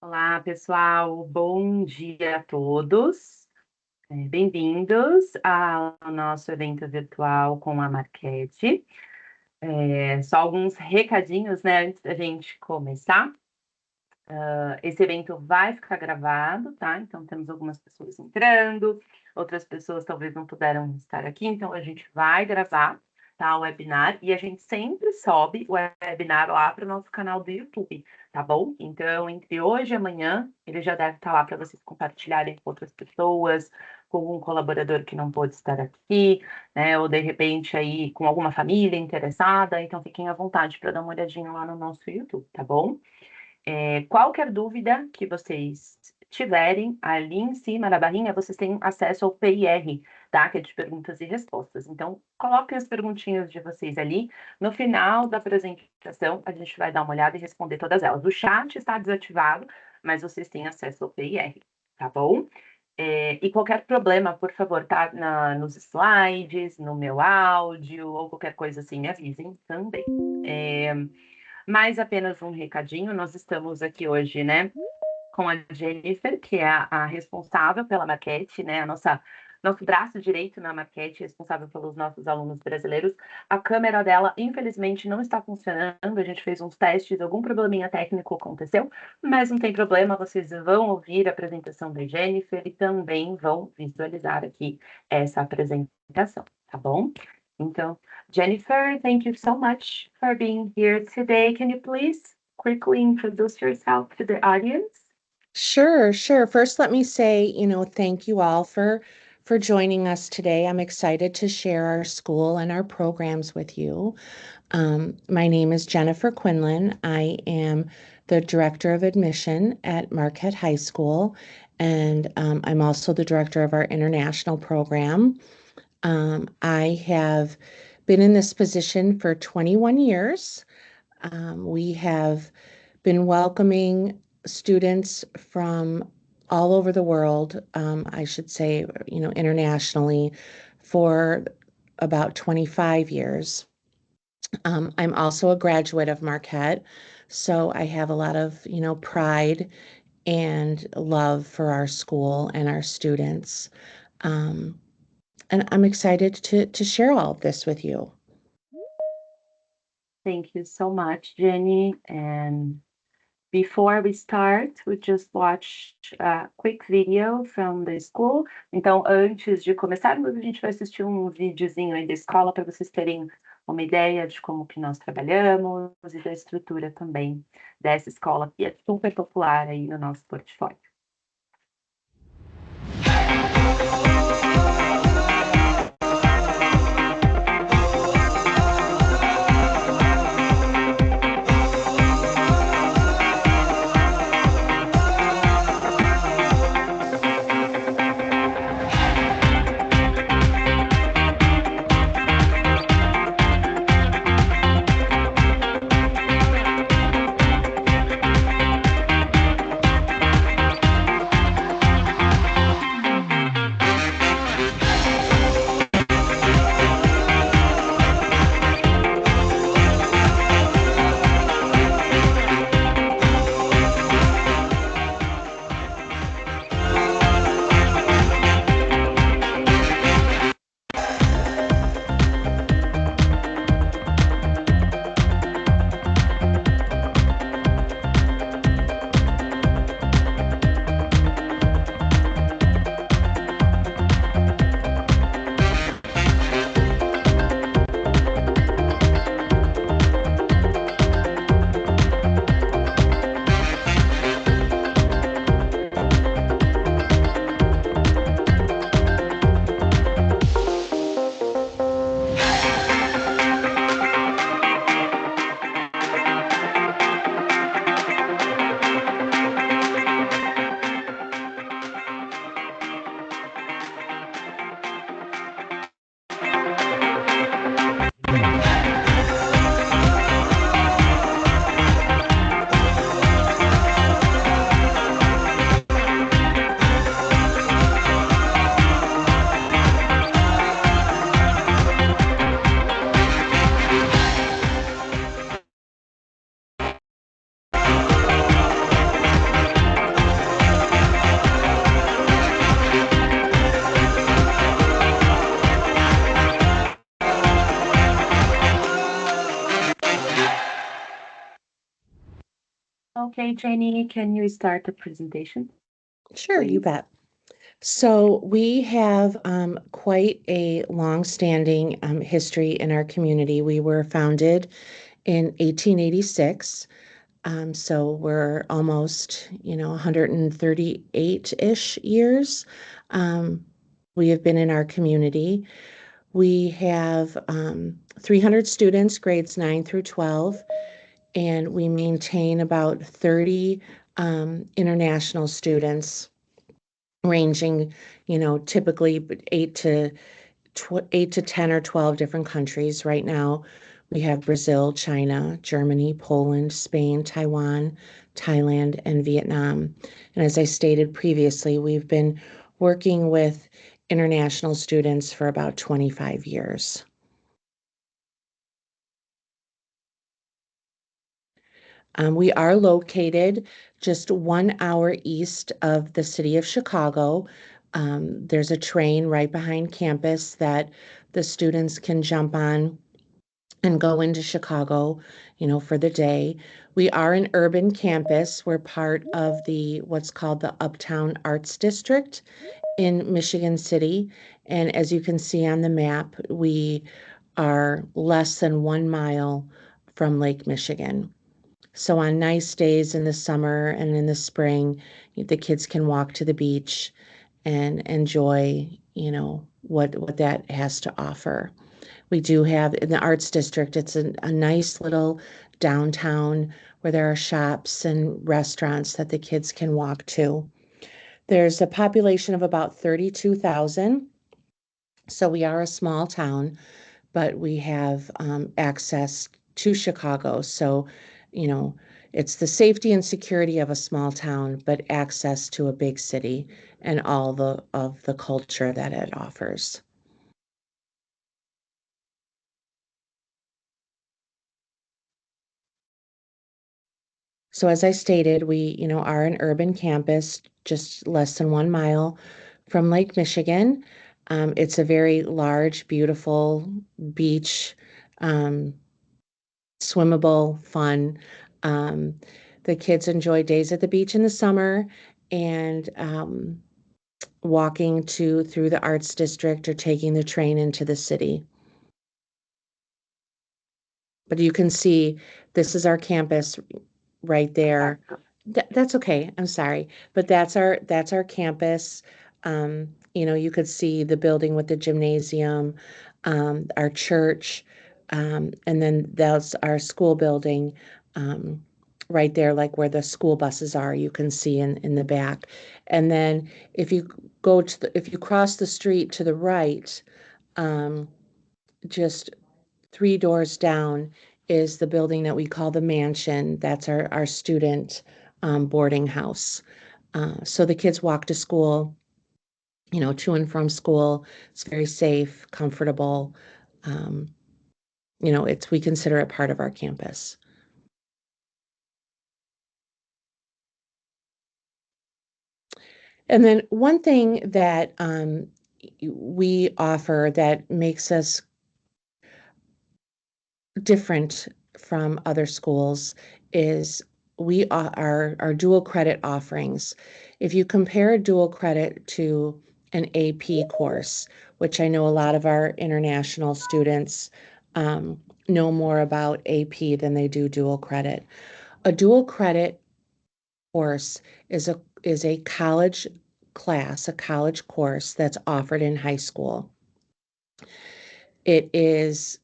Olá, pessoal. Bom dia a todos. Bem-vindos ao nosso evento virtual com a Marquette. Só alguns recadinhos, né, antes da gente começar. Esse evento vai ficar gravado, tá? Então, temos algumas pessoas entrando, outras pessoas talvez não puderam estar aqui, então a gente vai gravar, tá, o webinar, e a gente sempre sobe o webinar lá para o nosso canal do YouTube, tá bom? Então, entre hoje e amanhã, ele já deve estar lá para vocês compartilharem com outras pessoas, com algum colaborador que não pôde estar aqui, né? Ou de repente aí com alguma família interessada, então fiquem à vontade para dar uma olhadinha lá no nosso YouTube, tá bom? Qualquer dúvida que vocês tiverem, ali em cima na barrinha, vocês têm acesso ao PIR, tá? Que é de perguntas e respostas. Então, coloquem as perguntinhas de vocês ali. No final da apresentação, a gente vai dar uma olhada e responder todas elas. O chat está desativado, mas vocês têm acesso ao PIR, tá bom? E qualquer problema, por favor, tá nos slides, no meu áudio, ou qualquer coisa assim, me avisem também. Mais apenas um recadinho, nós estamos aqui hoje, né, com a Jennifer, que é a responsável pela Marquette, né, nosso braço direito na Marquette, responsável pelos nossos alunos brasileiros. A câmera dela, infelizmente, não está funcionando, a gente fez uns testes, algum probleminha técnico aconteceu, mas não tem problema, vocês vão ouvir a apresentação da Jennifer e também vão visualizar aqui essa apresentação, tá bom? Então, Jennifer, thank you so much for being here today. Can you please quickly introduce yourself to the audience? Sure. First, let me say, thank you all for joining us today. I'm excited to share our school and our programs with you. My name is Jennifer Quinlan. I am the Director of Admission at Marquette High School, and I'm also the Director of our International Program. I have been in this position for 21 years. We have been welcoming students from all over the world, I should say, internationally, for about 25 years. I'm also a graduate of Marquette, so I have a lot of, pride and love for our school and our students. And I'm excited to share all of this with you. Thank you so much, Jenny. And before we start, we just watched a quick video from the school. Então, antes de começarmos, a gente vai assistir um videozinho aí da escola para vocês terem uma ideia de como que nós trabalhamos e da estrutura também dessa escola, que é super popular aí no nosso portfólio. Hi, Jenny. Can you start the presentation, Sure, you please? bet. So we have quite a long-standing history in our community. We were founded in 1886. So we're almost, 138-ish years. Um, we have been in our community. We have 300 students, grades 9 through 12, and we maintain about 30 international students ranging, typically 8 to 10 or 12 different countries. Right now, we have Brazil, China, Germany, Poland, Spain, Taiwan, Thailand, and Vietnam. And as I stated previously, we've been working with international students for about 25 years. We are located just 1 hour east of the city of Chicago. There's a train right behind campus that the students can jump on and go into Chicago, for the day. We are an urban campus. We're part of the what's called the Uptown Arts District in Michigan City. And as you can see on the map, we are less than 1 mile from Lake Michigan. So on nice days in the summer and in the spring, the kids can walk to the beach and enjoy, what that has to offer. We do have in the Arts District, it's a nice little downtown where there are shops and restaurants that the kids can walk to. There's a population of about 32,000. So we are a small town, but we have access to Chicago. So, you know, it's the safety and security of a small town, but access to a big city and all of the culture that it offers. So as I stated, we, are an urban campus, just less than 1 mile from Lake Michigan. It's a very large, beautiful beach, um, swimmable, fun. Um, the kids enjoy days at the beach in the summer and walking through the arts district or taking the train into the city. But you can see this is our campus right there. That's okay. I'm sorry, but that's our campus. You could see the building with the gymnasium, our church, and then that's our school building, um, right there, like where the school buses are. You can see in the back, and then if you cross the street to the right, um, just 3 doors down is the building that we call the mansion. That's our student boarding house. So the kids walk to school, to and from school. It's very safe, comfortable. Um, we consider it part of our campus. And then one thing that we offer that makes us different from other schools is our dual credit offerings. If you compare a dual credit to an AP course, which I know a lot of our international students know more about AP than they do dual credit. A dual credit course is a college class, a college course that's offered in high school. It is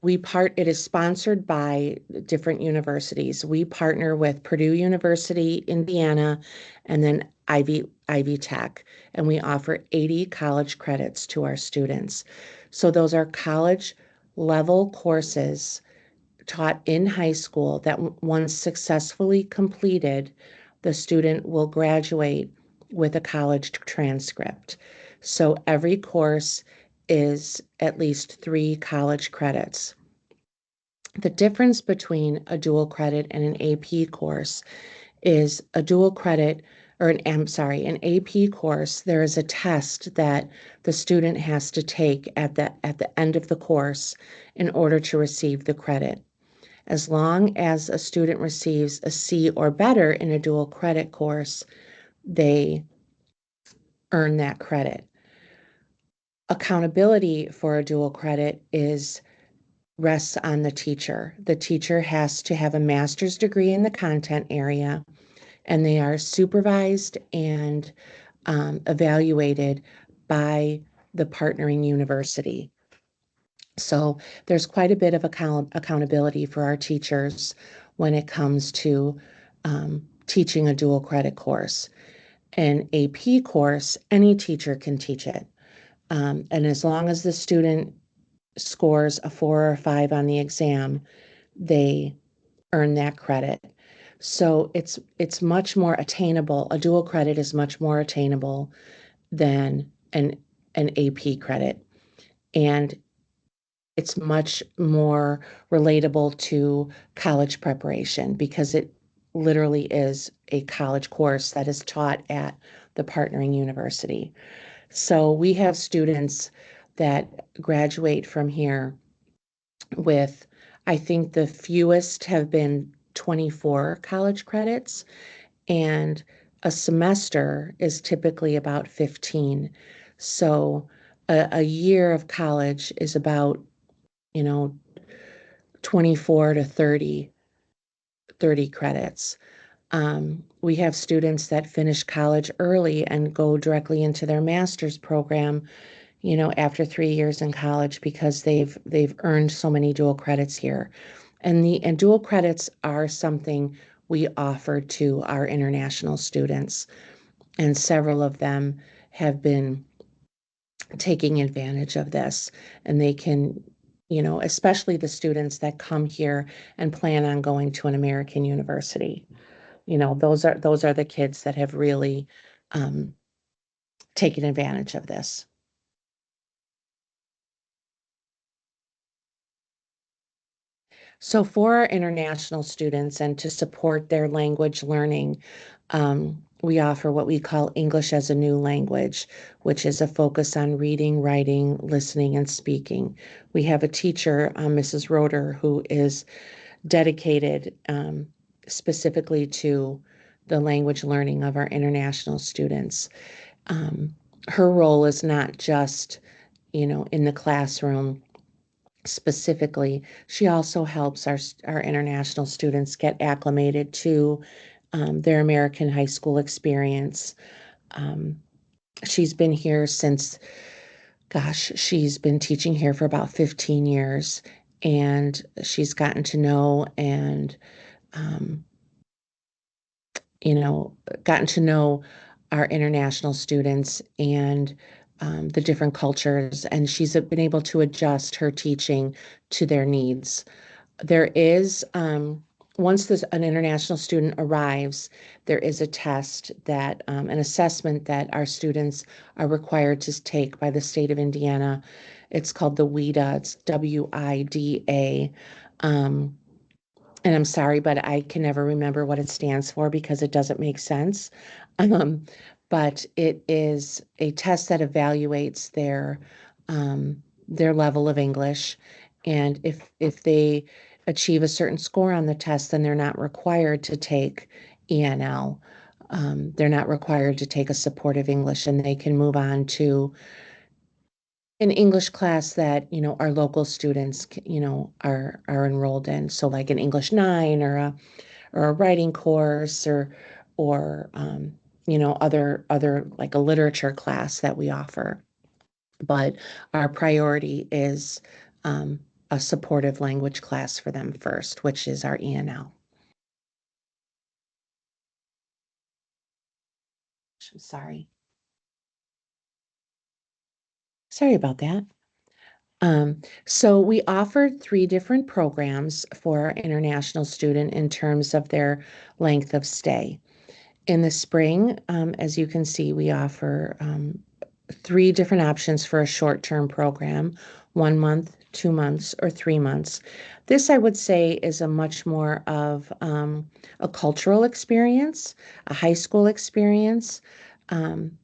it is sponsored by different universities. We partner with Purdue University, Indiana, and then Ivy Tech, and we offer 80 college credits to our students. So those are college level courses taught in high school that once successfully completed, the student will graduate with a college transcript. So every course is at least 3 college credits. The difference between a dual credit and an AP course is a dual credit, or I'm sorry, an AP course, there is a test that the student has to take at the end of the course in order to receive the credit. As long as a student receives a C or better in a dual credit course, they earn that credit. Accountability for a dual credit rests on the teacher. The teacher has to have a master's degree in the content area, and they are supervised and evaluated by the partnering university. So there's quite a bit of accountability for our teachers when it comes to teaching a dual credit course. An AP course, any teacher can teach it. And as long as the student scores a 4 or a 5 on the exam, they earn that credit. So it's much more attainable. A dual credit is much more attainable than an AP credit. And it's much more relatable to college preparation because it literally is a college course that is taught at the partnering university. So we have students that graduate from here with, I think the fewest have been 24 college credits, and a semester is typically about 15. So a year of college is about, 24 to 30 credits. We have students that finish college early and go directly into their master's program, after 3 years in college because they've earned so many dual credits here. And dual credits are something we offer to our international students, and several of them have been taking advantage of this, and they can, especially the students that come here and plan on going to an American university. Those are the kids that have really taken advantage of this. So for our international students and to support their language learning, we offer what we call English as a New Language, which is a focus on reading, writing, listening, and speaking. We have a teacher, Mrs. Roeder, who is dedicated specifically to the language learning of our international students. Her role is not just, in the classroom specifically. She also helps our international students get acclimated to their American high school experience. She's been here since, she's been teaching here for about 15 years, and she's gotten to know and um, gotten to know our international students and the different cultures, and she's been able to adjust her teaching to their needs. There is, once an international student arrives, there is a test an assessment that our students are required to take by the state of Indiana. It's called the WIDA, it's WIDA. And I'm sorry, but I can never remember what it stands for because it doesn't make sense. Um, but it is a test that evaluates their level of English. And if they achieve a certain score on the test, then they're not required to take ENL. They're not required to take a supportive English, and they can move on to an English class that, our local students, are enrolled in. So like an English 9 or a writing course or other like a literature class that we offer. But our priority is a supportive language class for them first, which is our ENL. Sorry. Sorry about that. So we offered 3 different programs for our international student in terms of their length of stay. In the spring, as you can see, we offer 3 different options for a short-term program: 1 month, 2 months, or 3 months. This, I would say, is a much more of a cultural experience, a high school experience, and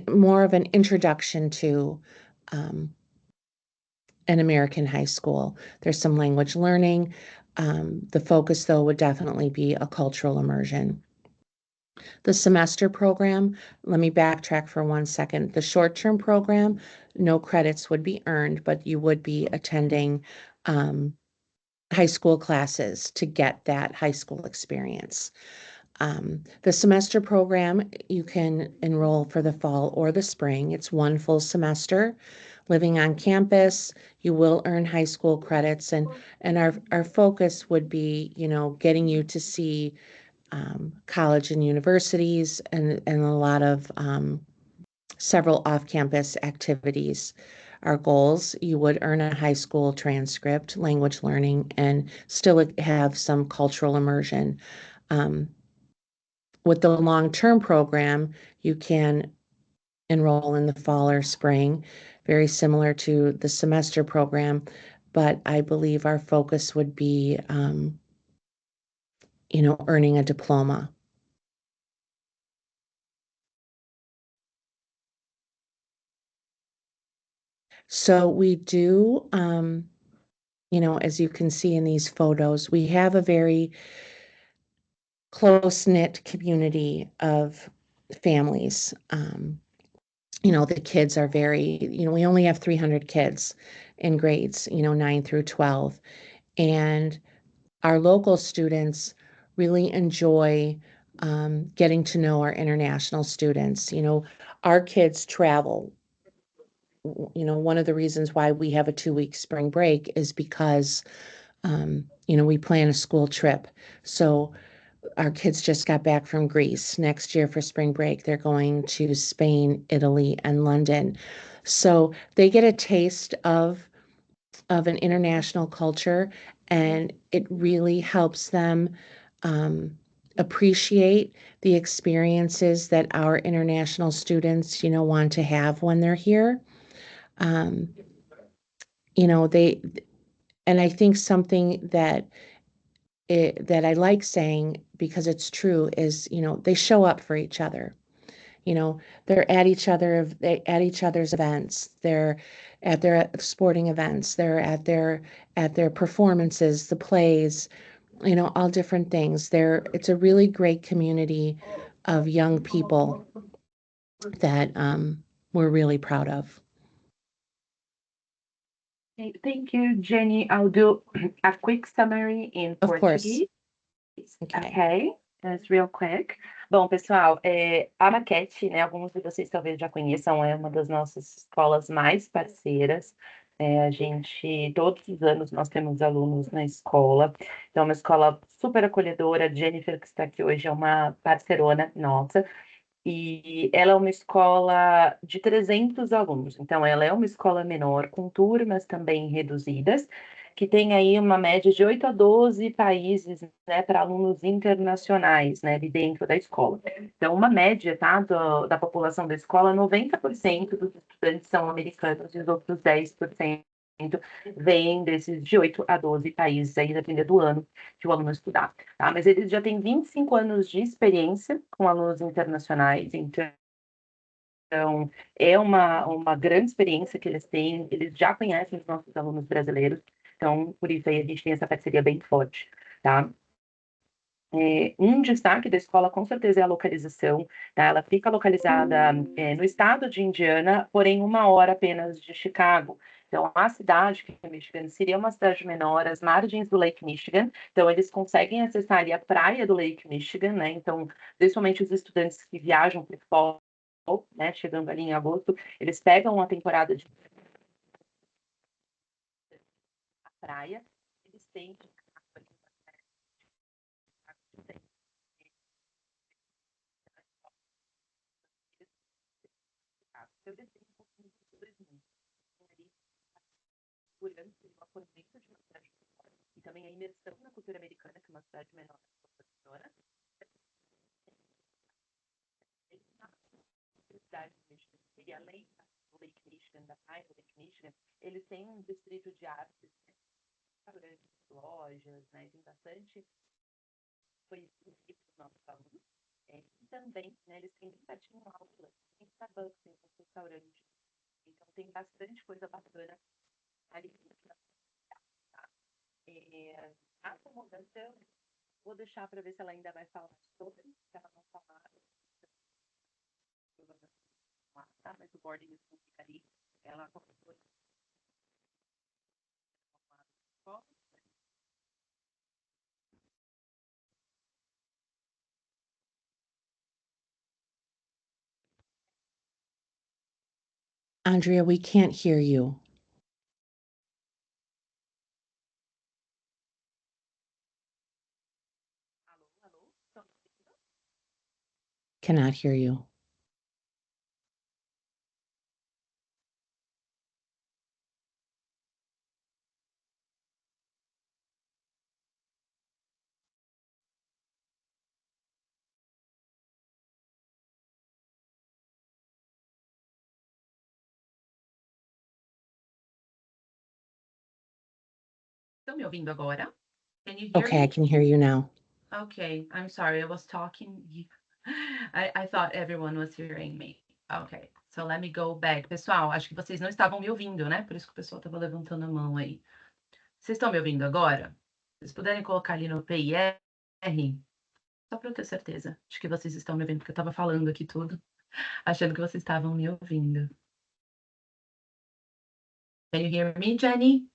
more of an introduction to an American high school. There's some language learning. The focus, though, would definitely be a cultural immersion. The semester program, let me backtrack for 1 second. The short-term program, no credits would be earned, but you would be attending high school classes to get that high school experience. The semester program, you can enroll for the fall or the spring. It's one full semester. Living on campus, you will earn high school credits, and our focus would be, getting you to see college and universities and a lot of several off-campus activities. Our goals, you would earn a high school transcript, language learning, and still have some cultural immersion. With the long-term program, you can enroll in the fall or spring, very similar to the semester program, but I believe our focus would be, earning a diploma. So we do, as you can see in these photos, we have a very close-knit community of families. The kids are we only have 300 kids in grades, 9 through 12. And our local students really enjoy getting to know our international students. Our kids travel. One of the reasons why we have a 2-week spring break is because, we plan a school trip. So our kids just got back from Greece. Next year for spring break, they're going to Spain, Italy, and London. So they get a taste of an international culture, and it really helps them appreciate the experiences that our international students, want to have when they're here. Um, they, and I think something that I like saying, because it's true, is, they show up for each other. They're at each other's events. They're at their sporting events. They're at their performances, the plays, all different things. It's a really great community of young people that we're really proud of. Okay, thank you, Jenny. I'll do a quick summary in Of course. Portuguese. Okay. Ok, that's real quick. Bom, pessoal, a Marquette, né, alguns de vocês talvez já conheçam, é uma das nossas escolas mais parceiras. Todos os anos, nós temos alunos na escola. Então, é uma escola super acolhedora. A Jennifer, que está aqui hoje, é uma parceirona nossa. E ela é uma escola de 300 alunos. Então, ela é uma escola menor, com turmas também reduzidas, que tem aí uma média de 8 a 12 países, né, para alunos internacionais, né, ali dentro da escola. Então, uma média, tá, da população da escola, 90% dos estudantes são americanos e os outros 10% vêm desses de 8 a 12 países, aí depende do ano que o aluno estudar. Tá? Mas eles já têm 25 anos de experiência com alunos internacionais, então é uma grande experiência que eles têm, eles já conhecem os nossos alunos brasileiros, então por isso aí a gente tem essa parceria bem forte, tá? Um destaque da escola, com certeza, é a localização. Tá? Ela fica localizada no estado de Indiana, porém 1 hora apenas de Chicago. Então, a cidade, que é Michigan, seria uma cidade menor, às margens do Lake Michigan. Então, eles conseguem acessar ali a praia do Lake Michigan, né? Então, principalmente os estudantes que viajam para o fall, né? Chegando ali em agosto, eles pegam uma temporada de praia, eles têm eu desci um pouquinho sobre mim. Por anos, teve uma dentro de uma cidade menor, e também a imersão na cultura americana, que é uma cidade menor, professora, cidade de Michigan, e além do Lake Michigan, da praia do Lake Michigan, eles têm um distrito de artes, restaurantes, lojas, né, tem bastante conhecido para os nossos alunos. E também, né, eles têm bem pertinho um outlet, tem Starbucks, tem um restaurante, então tem bastante coisa bacana ali. Tá? Acomodação, vou deixar para ver se ela ainda vai falar sobre, se ela não falar, tá? Mas o boarding não fica ali, ela colocou. Andrea, we can't hear you. Alô, alô? Estão me ouvindo? Cannot hear you. Estão me ouvindo agora? Can you hear Okay, I me? can hear you now. Okay, I'm sorry, I was talking. I thought everyone was hearing me. Okay, so let me go back. Pessoal, acho que vocês não estavam me ouvindo, né? Por isso que o pessoal estava levantando a mão aí. Vocês estão me ouvindo agora? Se vocês puderem colocar ali no PIR, só para eu ter certeza de que vocês estão me ouvindo, porque eu estava falando aqui tudo, achando que vocês estavam me ouvindo. Can you hear me, Jenny?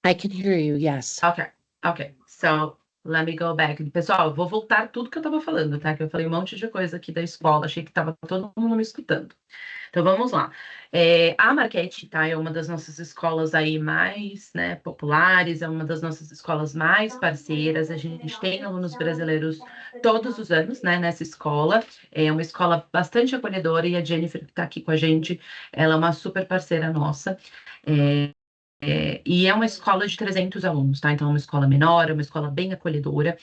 I can hear you, yes. Ok, ok. So, let me go back. Pessoal, eu vou voltar tudo que eu estava falando, tá? Que eu falei um monte de coisa aqui da escola, achei que estava todo mundo me escutando. Então, vamos lá. A Marquette, tá? É uma das nossas escolas aí mais, né, populares, é uma das nossas escolas mais parceiras. A gente tem alunos brasileiros todos os anos, né, nessa escola. É uma escola bastante acolhedora e a Jennifer, que está aqui com a gente, ela é uma super parceira nossa. E é uma escola de 300 alunos, tá? Então, é uma escola menor, é uma escola bem acolhedora,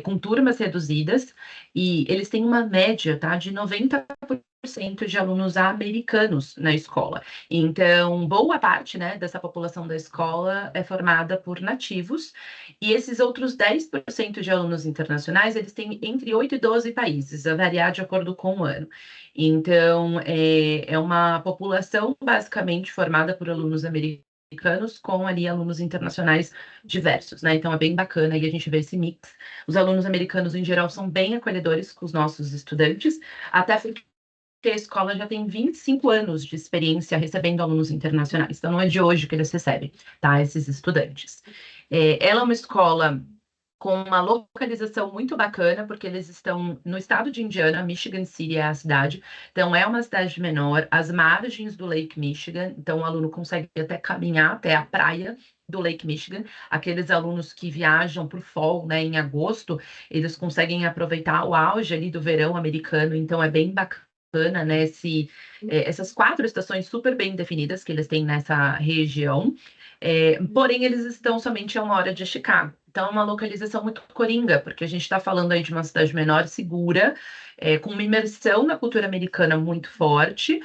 com turmas reduzidas, e eles têm uma média, tá, de 90% de alunos americanos na escola. Então, boa parte, né, dessa população da escola é formada por nativos, e esses outros 10% de alunos internacionais, eles têm entre 8 e 12 países, a variar de acordo com o ano. Então, é uma população basicamente formada por alunos americanos com ali alunos internacionais diversos, né? Então é bem bacana aí a gente ver esse mix. Os alunos americanos, em geral, são bem acolhedores com os nossos estudantes, até porque a escola já tem 25 anos de experiência recebendo alunos internacionais, então não é de hoje que eles recebem, tá? Esses estudantes. Ela é uma escola com uma localização muito bacana, porque eles estão no estado de Indiana, Michigan City é a cidade, então é uma cidade menor, às margens do Lake Michigan, então o aluno consegue até caminhar até a praia do Lake Michigan. Aqueles alunos que viajam para o fall, né, em agosto, eles conseguem aproveitar o auge ali do verão americano, então é bem bacana, né, essas 4 estações super bem definidas que eles têm nessa região. Porém, eles estão somente a 1 hora de Chicago. Então, é uma localização muito coringa, porque a gente está falando aí de uma cidade menor, segura, com uma imersão na cultura americana muito forte,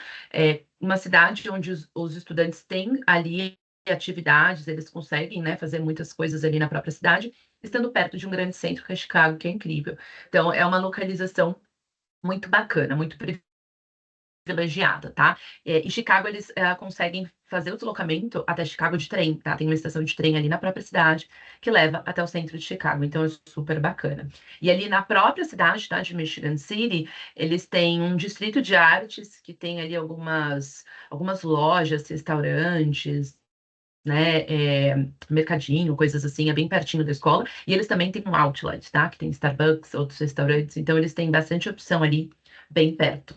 uma cidade onde os estudantes têm ali atividades, eles conseguem, né, fazer muitas coisas ali na própria cidade, estando perto de um grande centro que é Chicago, que é incrível. Então, é uma localização muito bacana, muito privilegiada, tá? Em Chicago, eles conseguem fazer o deslocamento até Chicago de trem, tá? Tem uma estação de trem ali na própria cidade que leva até o centro de Chicago, então é super bacana. E ali na própria cidade, tá, de Michigan City, eles têm um distrito de artes que tem ali algumas lojas, restaurantes, né, mercadinho, coisas assim, é bem pertinho da escola. E eles também têm um outlet, tá? Que tem Starbucks, outros restaurantes, então eles têm bastante opção ali bem perto,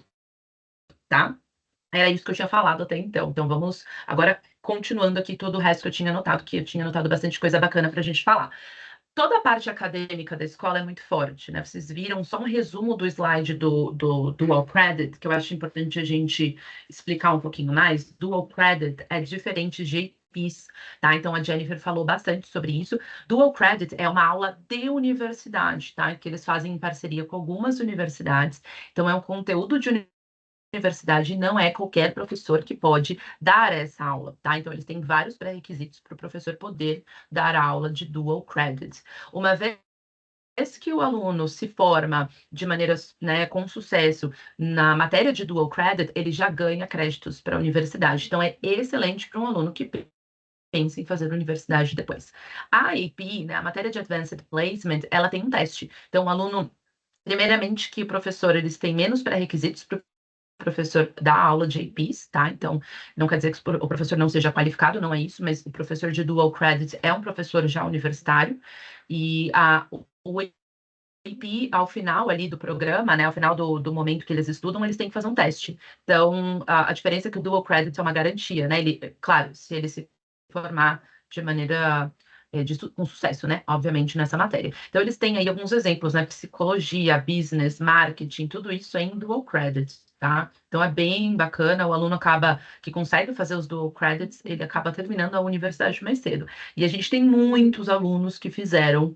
tá? Era isso que eu tinha falado até então. Então vamos agora continuando aqui todo o resto que eu tinha anotado, que eu tinha anotado bastante coisa bacana para a gente falar. Toda a parte acadêmica da escola é muito forte, né? Vocês viram só um resumo do slide do Dual Credit, que eu acho importante a gente explicar um pouquinho mais. Dual Credit é diferente de PIS, tá? Então a Jennifer falou bastante sobre isso. Dual Credit é uma aula de universidade, tá? Que eles fazem em parceria com algumas universidades. Então é um conteúdo de universidade, não é qualquer professor que pode dar essa aula, tá? Então, eles têm vários pré-requisitos para o professor poder dar a aula de dual credit. Uma vez que o aluno se forma de maneira, né, com sucesso na matéria de dual credit, ele já ganha créditos para a universidade. Então, é excelente para um aluno que pensa em fazer universidade depois. A AP, né, a matéria de Advanced Placement, ela tem um teste. Então, o aluno, primeiramente, que o professor, eles têm menos pré-requisitos para o professor dar aula de APs, tá? Então, não quer dizer que o professor não seja qualificado, não é isso, mas o professor de Dual Credit é um professor já universitário, e o AP, ao final ali do programa, né, ao final do momento que eles estudam, eles têm que fazer um teste. Então, a diferença é que o Dual Credit é uma garantia, né? Ele, claro, se ele se formar de maneira com sucesso, né? Obviamente, nessa matéria. Então, eles têm aí alguns exemplos, né? Psicologia, business, marketing, tudo isso é em Dual Credit, tá? Então, é bem bacana, o aluno acaba, que consegue fazer os Dual Credits, ele acaba terminando a universidade mais cedo. E a gente tem muitos alunos que fizeram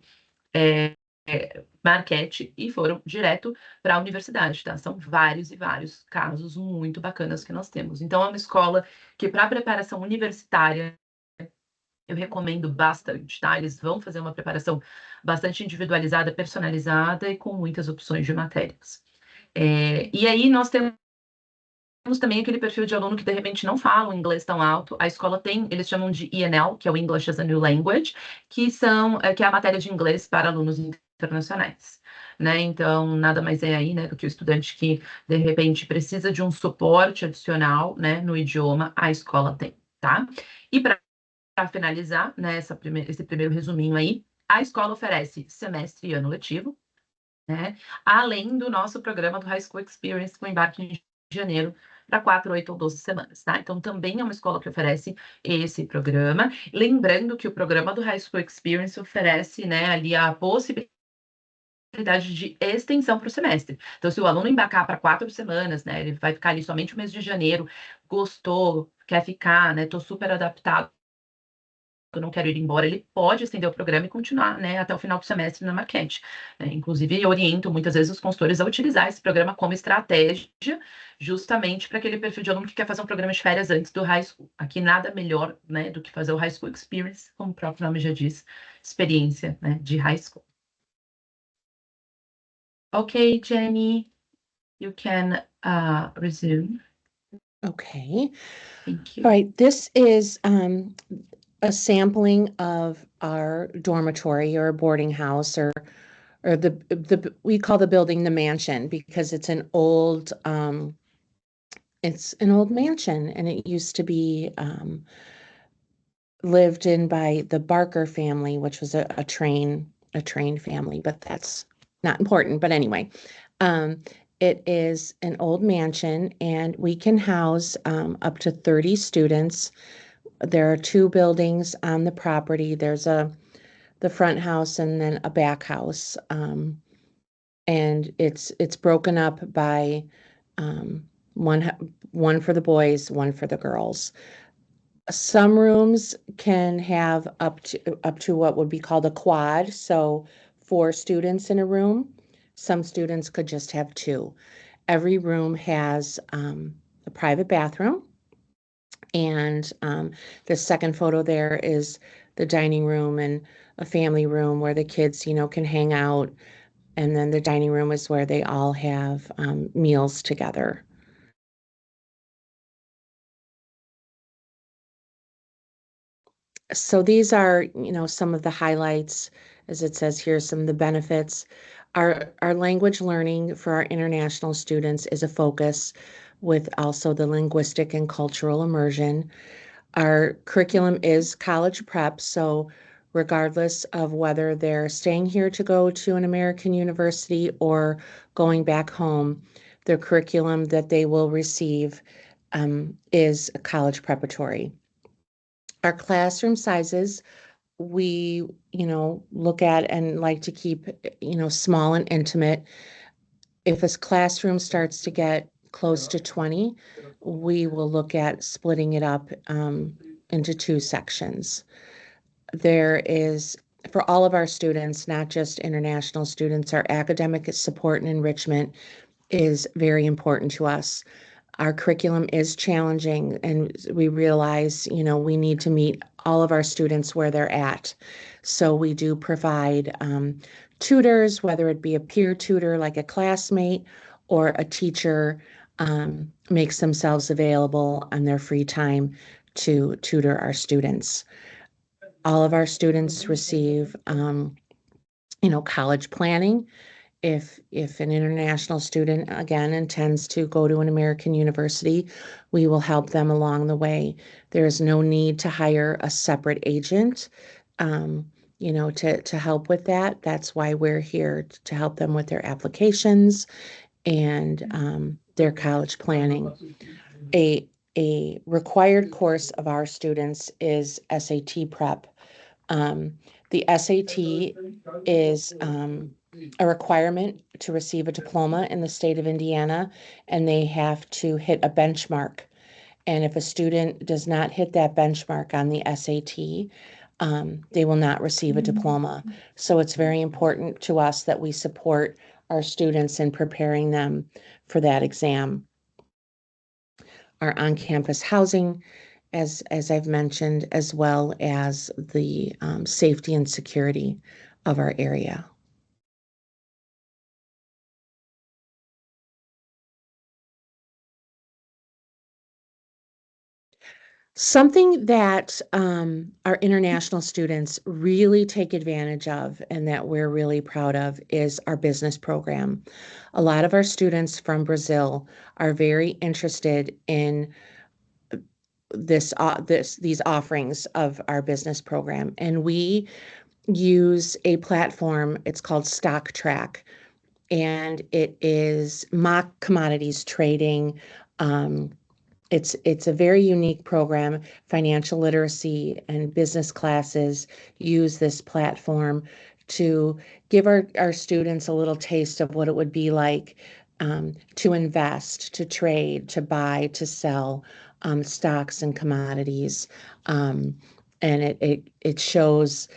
Marquette e foram direto para a universidade, tá? São vários e vários casos muito bacanas que nós temos. Então, é uma escola que, para preparação universitária, eu recomendo bastante, tá? Eles vão fazer uma preparação bastante individualizada, personalizada e com muitas opções de matérias. E aí, nós temos também aquele perfil de aluno que de repente não fala um inglês tão alto. A escola tem, eles chamam de ENL, que é o English as a New Language, que é a matéria de inglês para alunos internacionais, né? Então, nada mais é aí, né, do que o estudante que de repente precisa de um suporte adicional, né, no idioma, a escola tem, tá? E para finalizar, né, esse primeiro resuminho aí, a escola oferece semestre e ano letivo, né? Além do nosso programa do High School Experience, com embarque em janeiro para 4, 8 ou 12 semanas, tá? Então, também é uma escola que oferece esse programa. Lembrando que o programa do High School Experience oferece, né, ali a possibilidade de extensão para o semestre. Então, se o aluno embarcar para 4 semanas, né, ele vai ficar ali somente o mês de janeiro, gostou, quer ficar, né, tô super adaptado, eu não quero ir embora, ele pode estender o programa e continuar, né, até o final do semestre na Marquette, né? Inclusive, eu oriento muitas vezes os consultores a utilizar esse programa como estratégia, justamente para aquele perfil de aluno que quer fazer um programa de férias antes do high school. Aqui nada melhor, né, do que fazer o High School Experience, como o próprio nome já diz, experiência, né, de high school. Ok, Jenny, you can resume. Okay. Thank All you. right. This is a sampling of our dormitory or boarding house or the we call the building the mansion because it's an old mansion and it used to be lived in by the Barker family, which was a train family, but that's not important. But anyway, um, it is an old mansion and we can house up to 30 students. There are two buildings on the property. There's the front house and then a back house. And it's broken up by one one for the boys, one for the girls. Some rooms can have up to what would be called a quad, so 4 students in a room. Some students could just have 2. Every room has a private bathroom, and the second photo there is the dining room and a family room where the kids, can hang out, and then the dining room is where they all have meals together. So these are, some of the highlights, as it says here, some of the benefits. Our language learning for our international students is a focus with also the linguistic and cultural immersion. Our curriculum is college prep, so regardless of whether they're staying here to go to an American university or going back home, the curriculum that they will receive is college preparatory. Our classroom sizes, we, look at and like to keep, small and intimate. If this classroom starts to get close to 20, we will look at splitting it up into 2 sections. There is, for all of our students, not just international students, our academic support and enrichment is very important to us. Our curriculum is challenging, and we realize, we need to meet all of our students where they're at. So we do provide tutors, whether it be a peer tutor like a classmate or a teacher makes themselves available on their free time to tutor our students. All of our students receive, college planning. If an international student, again, intends to go to an American university, we will help them along the way. There is no need to hire a separate agent, to help with that. That's why we're here, to help them with their applications and their college planning. A required course of our students is SAT prep. The SAT is a requirement to receive a diploma in the state of Indiana, and they have to hit a benchmark. And if a student does not hit that benchmark on the SAT, they will not receive a diploma. So it's very important to us that we support our students in preparing them for that exam. Our on-campus housing, as I've mentioned, as well as the safety and security of our area. Something that our international students really take advantage of and that we're really proud of is our business program. A lot of our students from Brazil are very interested in these offerings of our business program, and we use a platform. It's called Stock Track, and it is mock commodities trading. It's a very unique program. Financial literacy and business classes use this platform to give our students a little taste of what it would be like to invest, to trade, to buy, to sell stocks and commodities. And it shows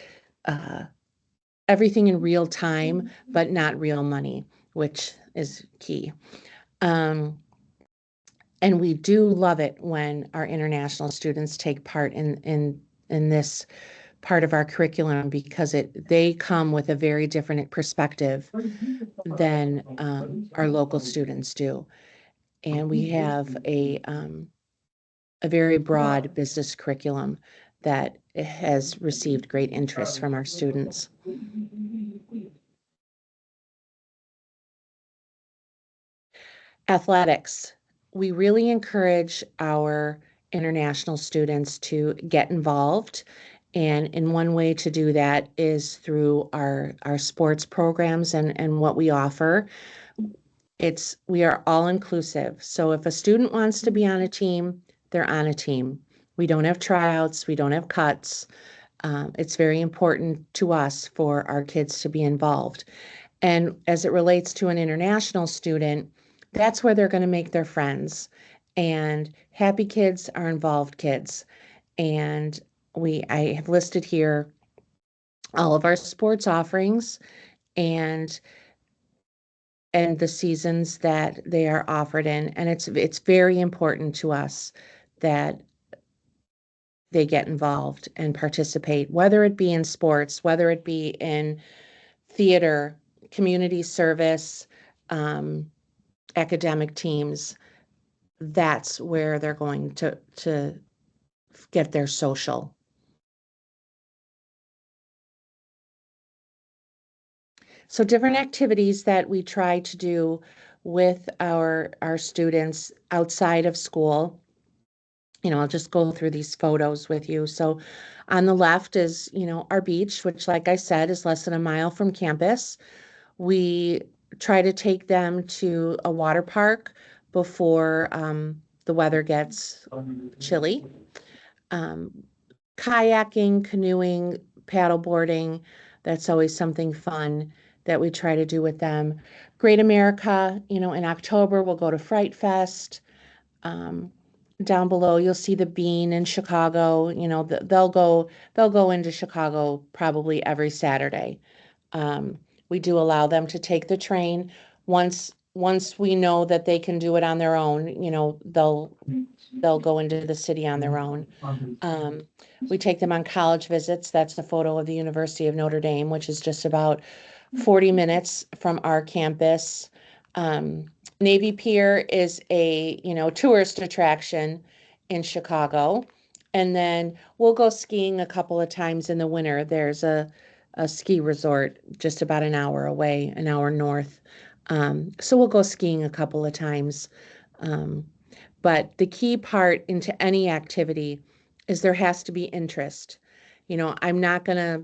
everything in real time, but not real money, which is key. And we do love it when our international students take part in this part of our curriculum, because they come with a very different perspective than our local students do. And we have a very broad business curriculum that has received great interest from our students. Athletics. We really encourage our international students to get involved. And in one way to do that is through our sports programs and what we offer. We are all inclusive. So if a student wants to be on a team, they're on a team. We don't have tryouts, we don't have cuts. It's very important to us for our kids to be involved. And as it relates to an international student, that's where they're going to make their friends. And happy kids are involved kids. And I have listed here all of our sports offerings and the seasons that they are offered in. And it's very important to us that they get involved and participate, whether it be in sports, whether it be in theater, community service, academic teams. That's where they're going to get their social. So different activities that we try to do with our students outside of school. I'll just go through these photos with you. So on the left is, our beach, which, like I said, is less than a mile from campus. We try to take them to a water park before the weather gets chilly. Kayaking, canoeing, paddleboarding, that's always something fun that we try to do with them. Great America, in October, we'll go to Fright Fest. Down below, you'll see the Bean in Chicago. They'll go into Chicago probably every Saturday. We do allow them to take the train. Once we know that they can do it on their own, they'll go into the city on their own. We take them on college visits. That's a photo of the University of Notre Dame, which is just about 40 minutes from our campus. Navy Pier is a tourist attraction in Chicago. And then we'll go skiing a couple of times in the winter. There's a ski resort just about an hour away, an hour north. So we'll go skiing a couple of times. Um, but the key part into any activity is there has to be interest. You know, I'm not gonna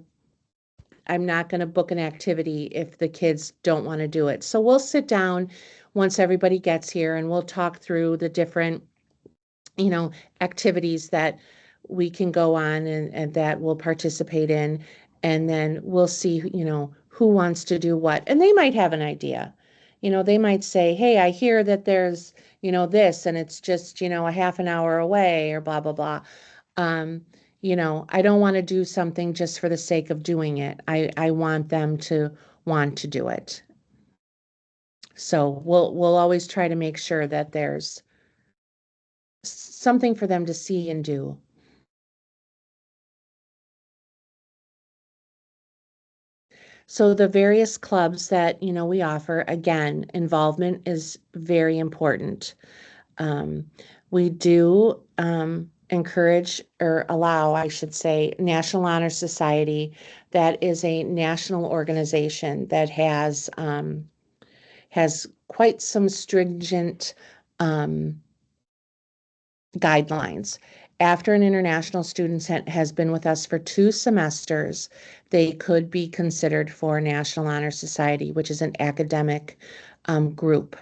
book an activity if the kids don't want to do it. So we'll sit down once everybody gets here and we'll talk through the different, activities that we can go on and that we'll participate in. And then we'll see, who wants to do what. And they might have an idea. They might say, hey, I hear that there's, this and it's just, a half an hour away or blah, blah, blah. Um, I don't want to do something just for the sake of doing it. I want them to want to do it. So we'll always try to make sure that there's something for them to see and do. So the various clubs that, we offer, again, involvement is very important. We do encourage or allow, I should say, National Honor Society. That is a national organization that has quite some stringent guidelines. After an international student has been with us for 2 semesters, they could be considered for National Honor Society, which is an academic group.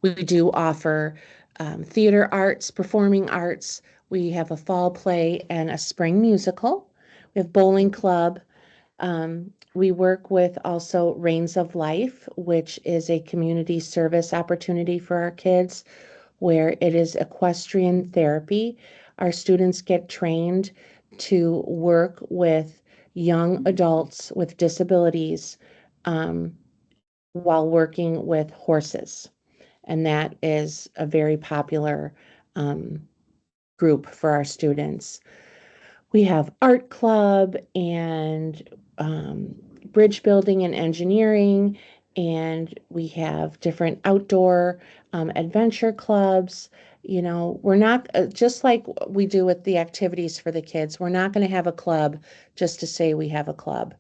We do offer theater arts, performing arts. We have a fall play and a spring musical. We have bowling club. We work with also Reigns of Life, which is a community service opportunity for our kids where it is equestrian therapy. Our students get trained to work with young adults with disabilities while working with horses. And that is a very popular group for our students. We have art club and bridge building and engineering, and we have different outdoor adventure clubs. We're not just like we do with the activities for the kids. We're not going to have a club just to say we have a club.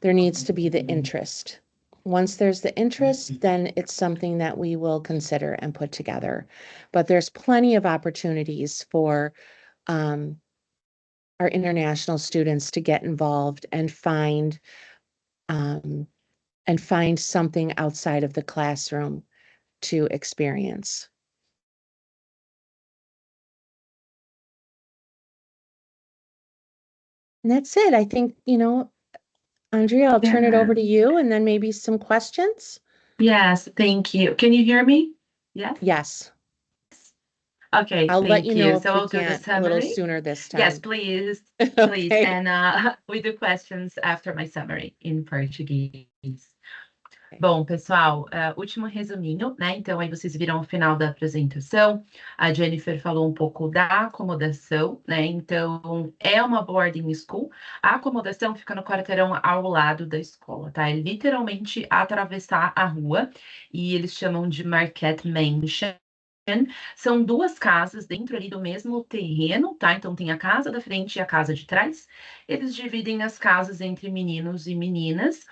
There needs to be the interest. Once there's the interest, then it's something that we will consider and put together. But there's plenty of opportunities for um, our international students to get involved um, and find something outside of the classroom to experience. And that's it. I think, Andrea, I'll turn it over Yeah. to you and then maybe some questions. Yes, thank you. Can you hear me? Yes? Yes, Okay, I'll let you thank you. know if So we I'll do the can't a little summary. sooner this Yes, time. please, please. Okay. And we do questions after my summary in Portuguese. Okay. Bom, pessoal, último resuminho, né? Então, aí vocês viram o final da apresentação. A Jennifer falou um pouco da acomodação, né? Então, é uma boarding school. A acomodação fica no quarteirão ao lado da escola, tá? É literalmente atravessar a rua e eles chamam de Marquette Mansion. São 2 casas dentro ali do mesmo terreno, tá? Então tem a casa da frente e a casa de trás. Eles dividem as casas entre meninos e meninas,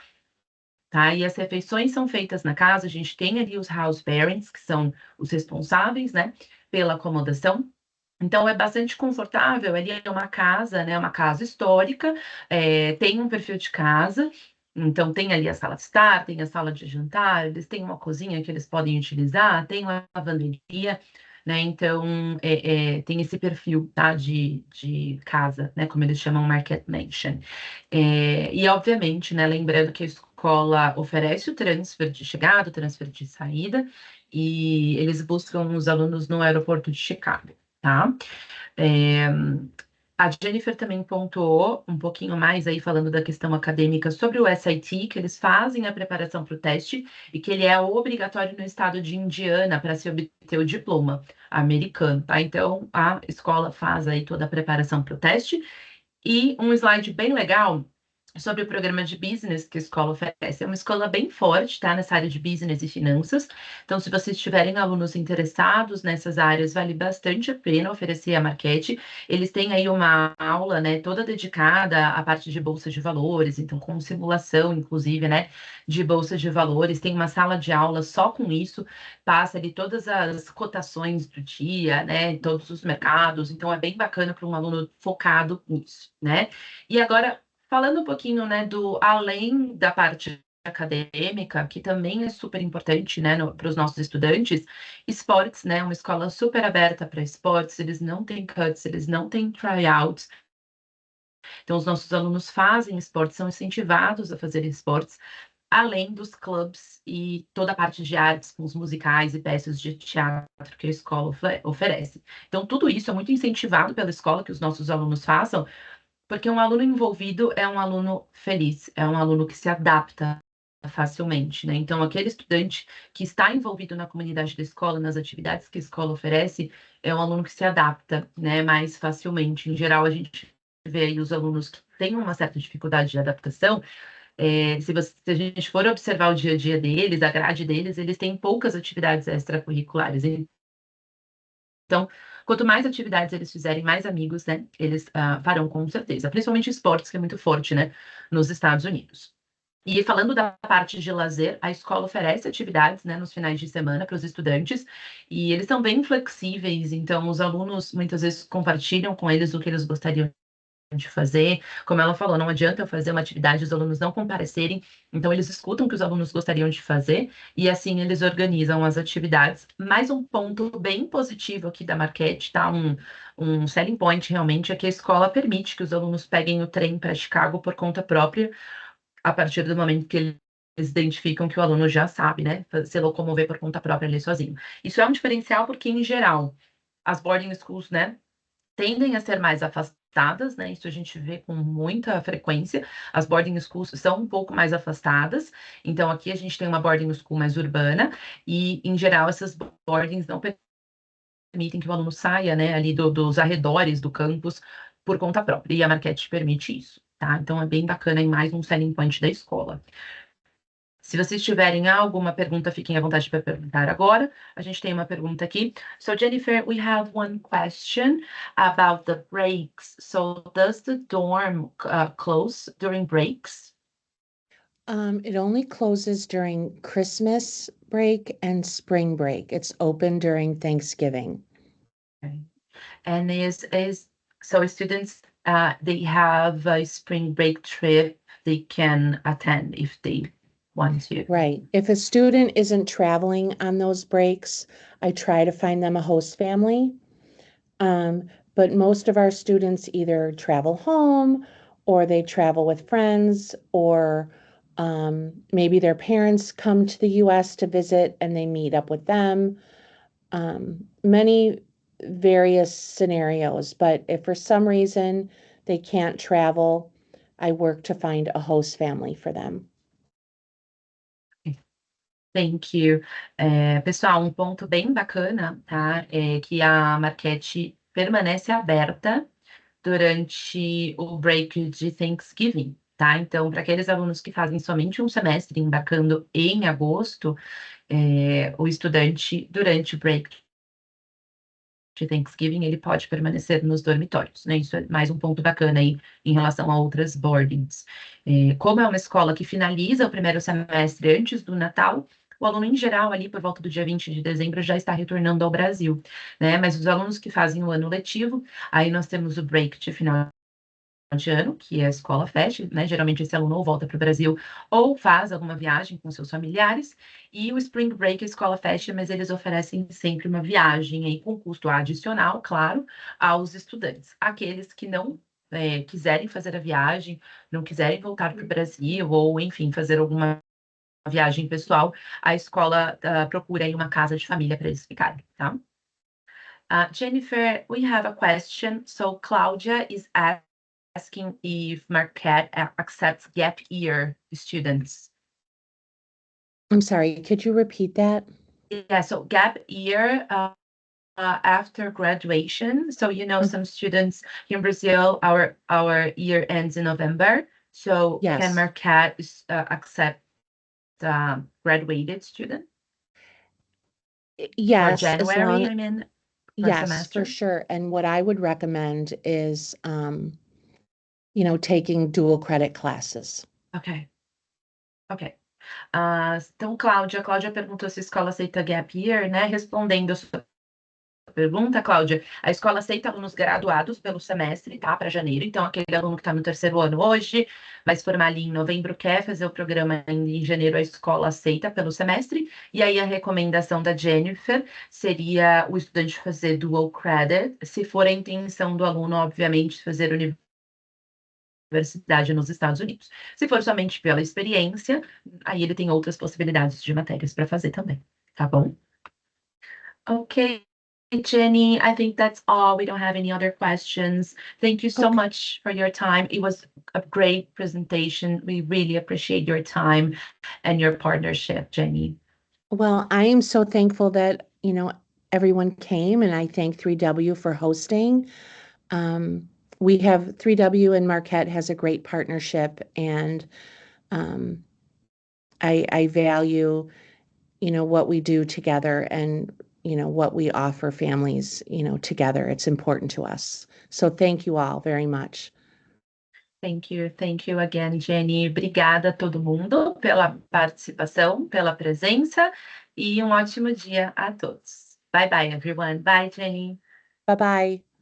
tá? E as refeições são feitas na casa. A gente tem ali os house parents, que são os responsáveis, né, pela acomodação. Então é bastante confortável. Ali é uma casa, né? Uma casa histórica, tem um perfil de casa. Então tem ali a sala de estar, tem a sala de jantar, eles têm uma cozinha que eles podem utilizar, tem uma lavanderia, né? Então tem esse perfil, tá? De casa, né? Como eles chamam Market Mansion. E obviamente, né? Lembrando que a escola oferece o transfer de chegada, o transfer de saída, e eles buscam os alunos no aeroporto de Chicago, tá? É, a Jennifer também pontuou um pouquinho mais aí falando da questão acadêmica sobre o SAT, que eles fazem a preparação para o teste e que ele é obrigatório no estado de Indiana para se obter o diploma americano, tá? Então a escola faz aí toda a preparação para o teste. E um slide bem legal sobre o programa de business que a escola oferece. É uma escola bem forte, tá? Nessa área de business e finanças. Então, se vocês tiverem alunos interessados nessas áreas, vale bastante a pena oferecer a Marquette. Eles têm aí uma aula, né, toda dedicada à parte de bolsa de valores, então, com simulação, inclusive, né, de bolsa de valores. Tem uma sala de aula só com isso, passa ali todas as cotações do dia, né, todos os mercados. Então, é bem bacana para um aluno focado nisso, né? E agora, falando um pouquinho, né, do além da parte acadêmica, que também é super importante, né, para os nossos estudantes, esportes, né, uma escola super aberta para esportes, eles não têm cuts, eles não têm tryouts, então os nossos alunos fazem esportes, são incentivados a fazer esportes, além dos clubes e toda a parte de artes, com os musicais e peças de teatro que a escola oferece. Então, tudo isso é muito incentivado pela escola que os nossos alunos façam, porque um aluno envolvido é um aluno feliz, é um aluno que se adapta facilmente, né? Então, aquele estudante que está envolvido na comunidade da escola, nas atividades que a escola oferece, é um aluno que se adapta, né, mais facilmente. Em geral, a gente vê aí os alunos que têm uma certa dificuldade de adaptação. Se a gente for observar o dia a dia deles, a grade deles, eles têm poucas atividades extracurriculares. Então, quanto mais atividades eles fizerem, mais amigos, né, eles farão com certeza. Principalmente esportes, que é muito forte, né, nos Estados Unidos. E falando da parte de lazer, a escola oferece atividades, né, nos finais de semana para os estudantes, e eles são bem flexíveis, então os alunos muitas vezes compartilham com eles o que eles gostariam de fazer. Como ela falou, não adianta eu fazer uma atividade e os alunos não comparecerem, então eles escutam o que os alunos gostariam de fazer e assim eles organizam as atividades. Mais um ponto bem positivo aqui da Marquette, tá? Um selling point realmente é que a escola permite que os alunos peguem o trem para Chicago por conta própria, a partir do momento que eles identificam que o aluno já sabe, né, se locomover por conta própria ali sozinho. Isso é um diferencial porque, em geral, as boarding schools, né, tendem a ser mais afastadas, né? Isso a gente vê com muita frequência. As boarding schools são um pouco mais afastadas. Então, aqui a gente tem uma boarding school mais urbana e, em geral, essas boardings não permitem que o aluno saia, né, ali dos arredores do campus por conta própria. E a Marquette permite isso, tá? Então, é bem bacana e mais um selling point da escola. Se vocês tiverem alguma pergunta, fiquem à vontade para perguntar agora. A gente tem uma pergunta aqui. So, Jennifer, we have one question about the breaks. So, does the dorm close during breaks? It only closes during Christmas break and spring break. It's open during Thanksgiving. Okay. And is so students they have a spring break trip they can attend if they want to. Right. If a student isn't traveling on those breaks, I try to find them a host family. But most of our students either travel home or they travel with friends, or maybe their parents come to the US to visit and they meet up with them. Many various scenarios, but if for some reason they can't travel, I work to find a host family for them. Thank you. Pessoal, um ponto bem bacana, tá? É que a Marquette permanece aberta durante o break de Thanksgiving, tá? Então, para aqueles alunos que fazem somente um semestre, embarcando em agosto, o estudante, durante o break de Thanksgiving, ele pode permanecer nos dormitórios, né? Isso é mais um ponto bacana aí em relação a outras boardings. Como é uma escola que finaliza o primeiro semestre antes do Natal, o aluno, em geral, ali por volta do dia 20 de dezembro, já está retornando ao Brasil, né? Mas os alunos que fazem o ano letivo, aí nós temos o break de final de ano, que a escola fecha, né? Geralmente esse aluno ou volta para o Brasil ou faz alguma viagem com seus familiares, e o Spring Break a escola fecha, mas eles oferecem sempre uma viagem aí com custo adicional, claro, aos estudantes. Aqueles que não quiserem fazer a viagem, não quiserem voltar para o Brasil, ou enfim, fazer alguma viagem pessoal, a escola procura aí uma casa de família para eles ficarem, tá? Jennifer, we have a question. So Claudia is asking if Marquette accepts gap year students. I'm sorry, could you repeat that? Yeah, so gap year after graduation. So, you know, some students here in Brazil, our year ends in November. So can Yes. Marquette accept graduated student for Yes, as January, long, I mean, per yes, for semester? sure. And what I would recommend is, taking dual credit classes. Ok, ok. Então, Cláudia perguntou se a escola aceita gap year, né? Respondendo a sua pergunta, Cláudia, a escola aceita alunos graduados pelo semestre, tá? Para janeiro. Então, aquele aluno que está no terceiro ano hoje, vai se formar ali em novembro, quer fazer o programa em janeiro, a escola aceita pelo semestre. E aí, a recomendação da Jennifer seria o estudante fazer dual credit, se for a intenção do aluno, obviamente, fazer universidade nos Estados Unidos. Se for somente pela experiência, aí ele tem outras possibilidades de matérias para fazer também, tá bom? Okay, Jenny, I think that's all. We don't have any other questions. Thank you so Okay. much for your time. It was a great presentation. We really appreciate your time and your partnership, Jenny. Well, I am so thankful that, everyone came, and I thank 3W for hosting. We have 3W and Marquette has a great partnership, and um, I value, what we do together and, what we offer families, together. It's important to us. So thank you all very much. Thank you again, Jenny. Obrigada a todo mundo pela participação, pela presença e um ótimo dia a todos. Bye bye, everyone. Bye, Jenny. Bye bye.